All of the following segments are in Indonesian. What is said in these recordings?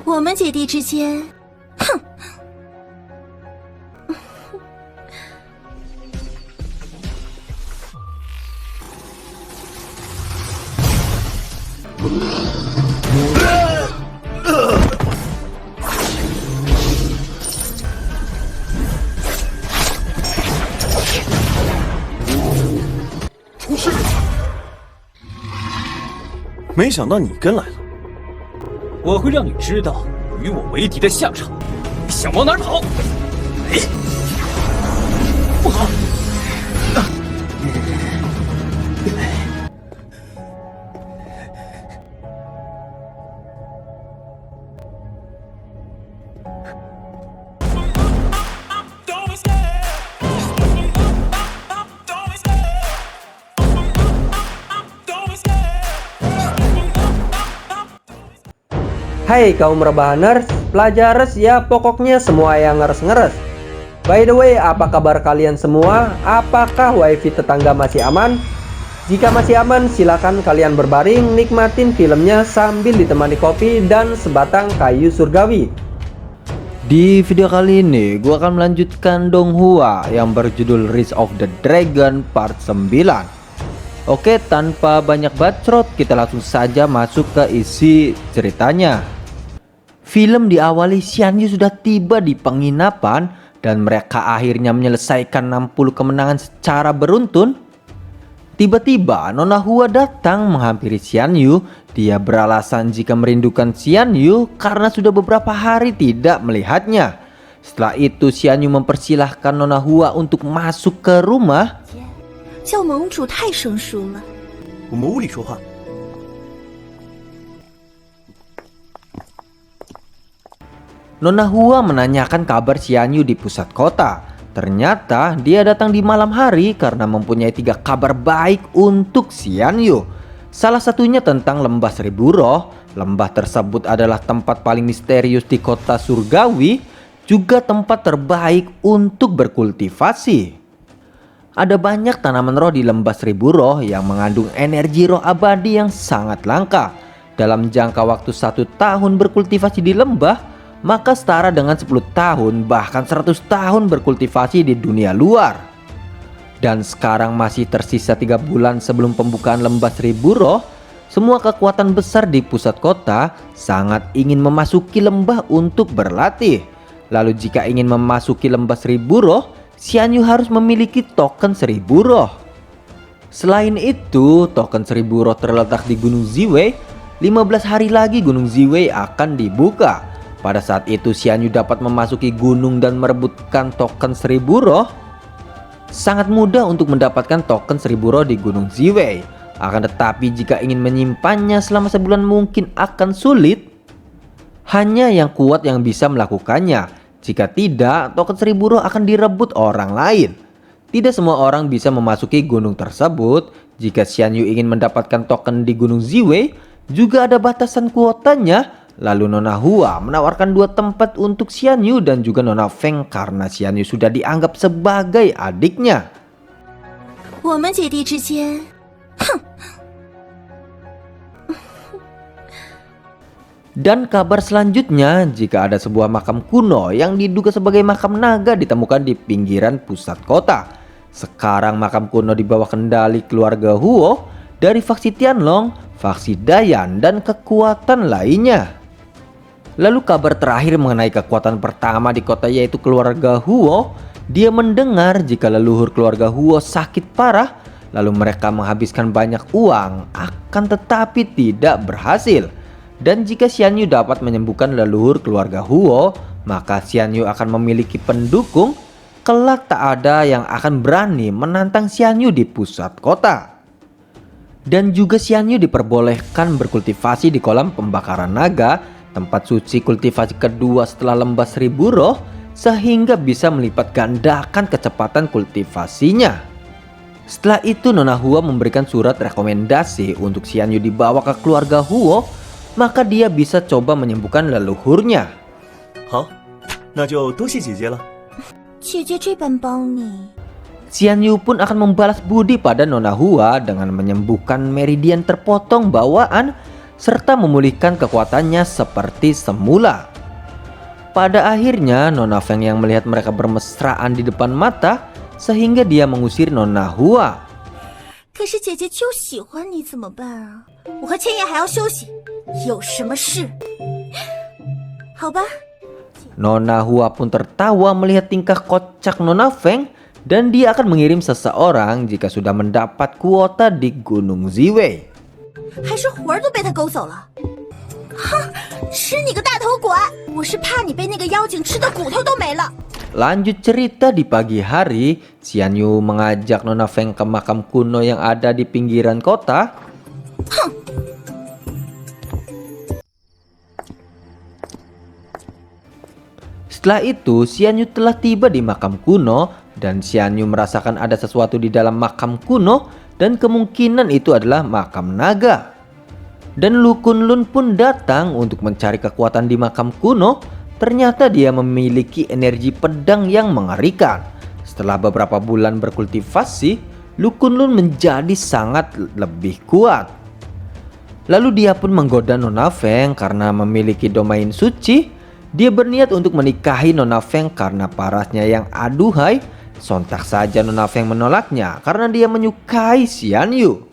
我们姐弟之间，哼！出事！没想到你跟来了。我会让你知道与我为敌的下场。你想往哪儿跑？哎，不好！Hai kaum rebahaners, pelajares ya pokoknya semua yang ngeres-ngeres. By the way, apa kabar kalian semua? Apakah wifi tetangga masih aman? Jika masih aman, silakan kalian berbaring nikmatin filmnya sambil ditemani kopi dan sebatang kayu surgawi. Di video kali ini, gua akan melanjutkan Donghua yang berjudul Rise of the Dragon Part 9. Oke, tanpa banyak bacot, kita langsung saja masuk ke isi ceritanya. Film diawali Xian Yu sudah tiba di penginapan dan mereka akhirnya menyelesaikan 60 kemenangan secara beruntun. Tiba-tiba Nona Hua datang menghampiri Xian Yu. Dia beralasan jika merindukan Xian Yu karena sudah beberapa hari tidak melihatnya. Setelah itu Xian Yu mempersilahkan Nona Hua untuk masuk ke rumah. 叫盟主太生疏了。我们屋里说话。Nona Hua menanyakan kabar Xian Yu di pusat kota. Ternyata dia datang di malam hari karena mempunyai 3 kabar baik untuk Xian Yu. Salah satunya tentang Lembah Seribu Roh. Lembah tersebut adalah tempat paling misterius di kota surgawi, juga tempat terbaik untuk berkultivasi. Ada banyak tanaman roh di Lembah Seribu Roh yang mengandung energi roh abadi yang sangat langka. Dalam jangka waktu 1 tahun berkultivasi di lembah, maka setara dengan 10 tahun bahkan 100 tahun berkultivasi di dunia luar. Dan sekarang masih tersisa 3 bulan sebelum pembukaan Lembah Seribu Roh. Semua kekuatan besar di pusat kota sangat ingin memasuki lembah untuk berlatih. Lalu jika ingin memasuki Lembah Seribu Roh, Xian Yu harus memiliki token 1000 roh. Selain itu, token 1000 roh terletak di Gunung Ziwei. 15 hari lagi Gunung Ziwei akan dibuka. Pada saat itu Xian Yu dapat memasuki gunung dan merebutkan token 1000 roh. Sangat mudah untuk mendapatkan token 1000 roh di Gunung Ziwei. Akan tetapi jika ingin menyimpannya selama sebulan mungkin akan sulit. Hanya yang kuat yang bisa melakukannya. Jika tidak, token 1000 roh akan direbut orang lain. Tidak semua orang bisa memasuki gunung tersebut. Jika Xian Yu ingin mendapatkan token di Gunung Ziwei, juga ada batasan kuotanya. Lalu Nona Hua menawarkan 2 tempat untuk Xian Yu dan juga Nona Feng karena Xian Yu sudah dianggap sebagai adiknya. 我们姐弟之间，哼！ Dan kabar selanjutnya, jika ada sebuah makam kuno yang diduga sebagai makam naga ditemukan di pinggiran pusat kota. Sekarang makam kuno di bawah kendali keluarga Huo dari faksi Tianlong, faksi Dayan, dan kekuatan lainnya. Lalu kabar terakhir mengenai kekuatan pertama di kota yaitu keluarga Huo. Dia mendengar jika leluhur keluarga Huo sakit parah. Lalu mereka menghabiskan banyak uang, akan tetapi tidak berhasil. Dan jika Xian Yu dapat menyembuhkan leluhur keluarga Huo, maka Xian Yu akan memiliki pendukung. Kelak tak ada yang akan berani menantang Xian Yu di pusat kota. Dan juga Xian Yu diperbolehkan berkultivasi di kolam pembakaran naga, tempat suci kultivasi kedua setelah Lembah Seribu Roh, sehingga bisa melipat gandakan kecepatan kultivasinya. Setelah itu Nona Hua memberikan surat rekomendasi untuk Xian Yu dibawa ke keluarga Huo, maka dia bisa coba menyembuhkan leluhurnya. 好，那就多谢姐姐了。姐姐这般帮你， Xian Yu pun akan membalas budi pada Nona Hua dengan menyembuhkan meridian terpotong bawaan. serta memulihkan kekuatannya seperti semula. Pada akhirnya Nona Feng yang melihat mereka bermesraan di depan mata sehingga dia mengusir Nona Hua. 可是姐姐就喜欢你怎么办啊？我和千叶还要休息，有什么事？好吧。 Nona Hua pun tertawa melihat tingkah kocak Nona Feng dan dia akan mengirim seseorang jika sudah mendapat kuota di Gunung Ziwei. 还是魂儿都被他勾走了。哼，吃你个大头鬼！我是怕你被那个妖精吃的骨头都没了。 Lanjut cerita di pagi hari, Xian Yu mengajak Nona Feng ke makam kuno yang ada di pinggiran kota. Setelah itu, Xian Yu telah tiba di makam kuno dan Xian Yu merasakan ada sesuatu di dalam makam kuno dan kemungkinan itu adalah makam naga. Dan Lu Kunlun pun datang untuk mencari kekuatan di makam kuno. Ternyata dia memiliki energi pedang yang mengerikan. Setelah beberapa bulan berkultivasi, Lu Kunlun menjadi sangat lebih kuat. Lalu dia pun menggoda Nona Feng karena memiliki domain suci. Dia berniat untuk menikahi Nona Feng karena parasnya yang aduhai. Sontak saja Nona Feng menolaknya karena dia menyukai Xian Yu.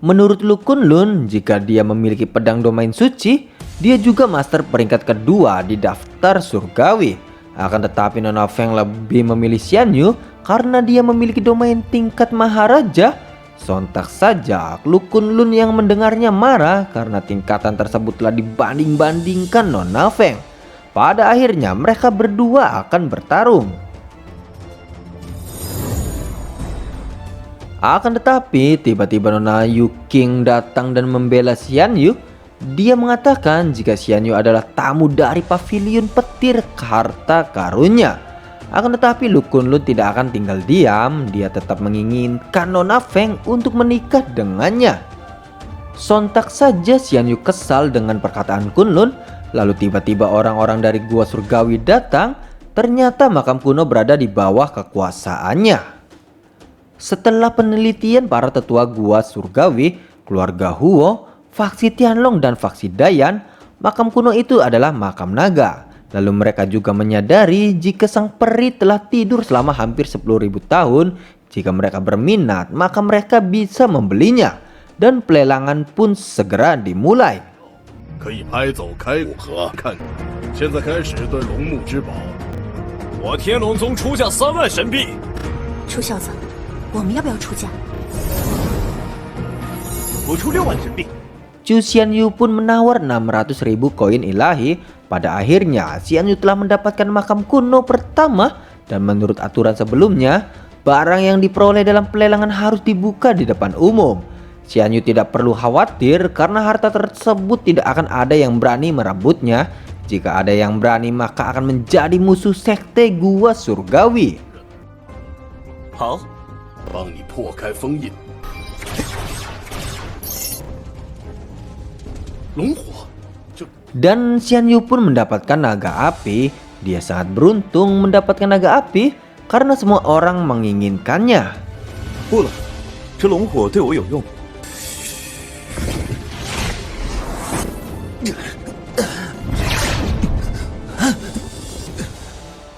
Menurut Lu Kunlun, jika dia memiliki pedang domain suci, dia juga master peringkat kedua di daftar surgawi. Akan tetapi Nona Feng lebih memilih Xian Yu karena dia memiliki domain tingkat maharaja. Sontak saja Lu Kunlun yang mendengarnya marah karena tingkatan tersebut telah dibanding-bandingkan Nona Feng. Pada akhirnya mereka berdua akan bertarung. Akan tetapi tiba-tiba Nona Yu King datang dan membela Xian Yu. Dia mengatakan jika Xian Yu adalah tamu dari pavilion petir harta karunnya. Akan tetapi Lu Kunlun tidak akan tinggal diam. Dia tetap menginginkan Nona Feng untuk menikah dengannya. Sontak saja Xian Yu kesal dengan perkataan Kunlun. Lalu tiba-tiba orang-orang dari gua surgawi datang. Ternyata makam kuno berada di bawah kekuasaannya. Setelah penelitian para tetua gua surgawi, keluarga Huo, faksi Tianlong dan faksi Dayan, makam kuno itu adalah makam naga. Lalu mereka juga menyadari jika sang peri telah tidur selama hampir 10.000 tahun. Jika mereka berminat, maka mereka bisa membelinya. Dan pelelangan pun segera dimulai. 可以拍走开古河，看，现在开始对龙木之宝。我天龙宗出价3万神币。臭小子，我们要不要出价？我出6万神币。 Chu Xian Yu pun menawar 600.000 koin ilahi. Pada akhirnya Xian Yu telah mendapatkan makam kuno pertama. Dan menurut aturan sebelumnya, barang yang diperoleh dalam pelelangan harus dibuka di depan umum. Xian Yu tidak perlu khawatir karena harta tersebut tidak akan ada yang berani merebutnya. Jika ada yang berani maka akan menjadi musuh sekte gua surgawi. 好，帮你破开封印。龙火，这 Dan Xian Yu pun mendapatkan naga api. Dia sangat beruntung mendapatkan naga api karena semua orang menginginkannya. 不了，这龙火对我有用。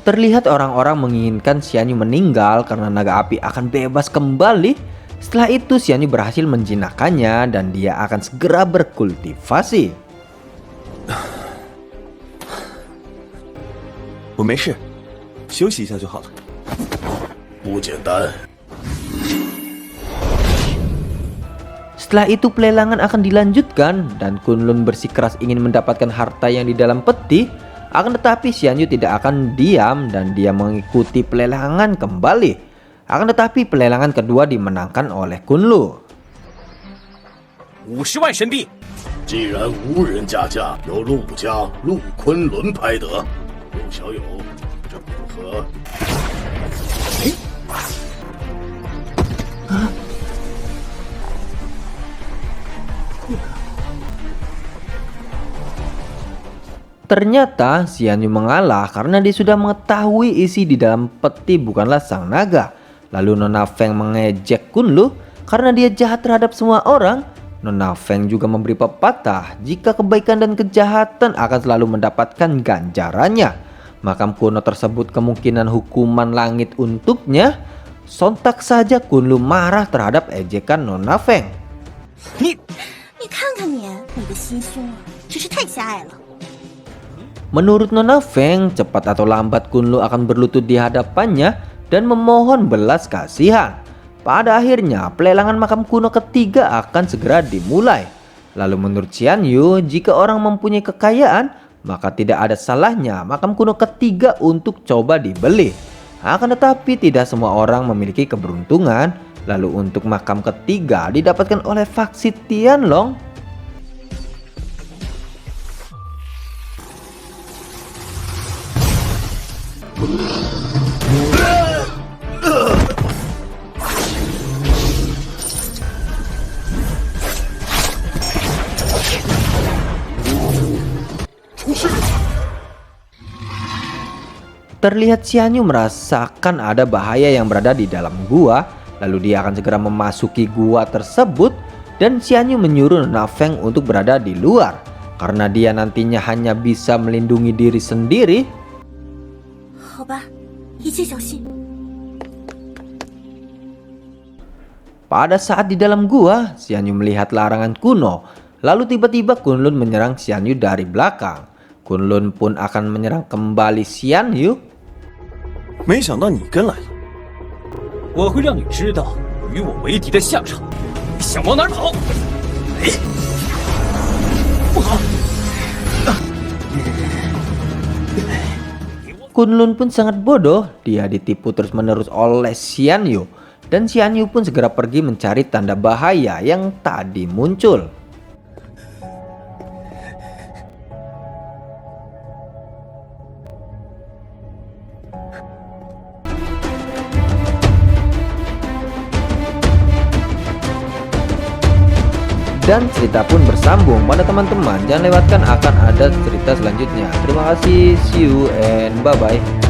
Terlihat orang-orang menginginkan Xian Yu meninggal karena naga api akan bebas kembali. Setelah itu Xian Yu berhasil menjinakkannya dan dia akan segera berkultivasi. 我没事，休息一下就好了。不简单。 Setelah itu pelelangan akan dilanjutkan dan Kunlun bersikeras ingin mendapatkan harta yang di dalam peti. Akan tetapi Xian Yu tidak akan diam dan dia mengikuti pelelangan kembali. Akan tetapi pelelangan kedua dimenangkan oleh Kunlu. 50万神币。既然无人加价，由陆家陆昆仑拍得。陆小友，这古河，Ternyata Xian Yu mengalah karena dia sudah mengetahui isi di dalam peti bukanlah sang naga. Lalu Nona Feng mengejek Kunlu karena dia jahat terhadap semua orang. Nona Feng juga memberi pepatah jika kebaikan dan kejahatan akan selalu mendapatkan ganjarannya. Makam kuno tersebut kemungkinan hukuman langit untuknya. Sontak saja Kunlun marah terhadap ejekan Nona Feng. 你看看你的心胸啊，真是太狭隘了。 Menurut Nona Feng, cepat atau lambat Kunlun akan berlutut di hadapannya dan memohon belas kasihan. Pada akhirnya, pelelangan makam kuno ketiga akan segera dimulai. Lalu menurut Xian Yu, jika orang mempunyai kekayaan, maka tidak ada salahnya makam kuno ketiga untuk coba dibeli. Akan tetapi tidak semua orang memiliki keberuntungan. Lalu untuk makam ketiga didapatkan oleh faksi Tianlong. Terlihat Xian Yu merasakan ada bahaya yang berada di dalam gua. Lalu dia akan segera memasuki gua tersebut. Dan Xian Yu menyuruh Nona Feng untuk berada di luar. Karena dia nantinya hanya bisa melindungi diri sendiri. 好吧，一切小心。 Pada saat di dalam gua, Xian Yu melihat larangan kuno. Lalu tiba-tiba Kunlun menyerang Xian Yu dari belakang. Kunlun pun akan menyerang kembali Xian Yu. 没想到你跟来了。我会让你知道与我为敌的下场。你想往哪儿跑？哎，不好！ Kunlun pun sangat bodoh. Dia ditipu terus-menerus oleh Xian Yu. Dan Xian Yu pun segera pergi mencari tanda bahaya yang tadi muncul. Dan cerita pun bersambung pada teman-teman. Jangan lewatkan, akan ada cerita selanjutnya. Terima kasih, see you and bye-bye.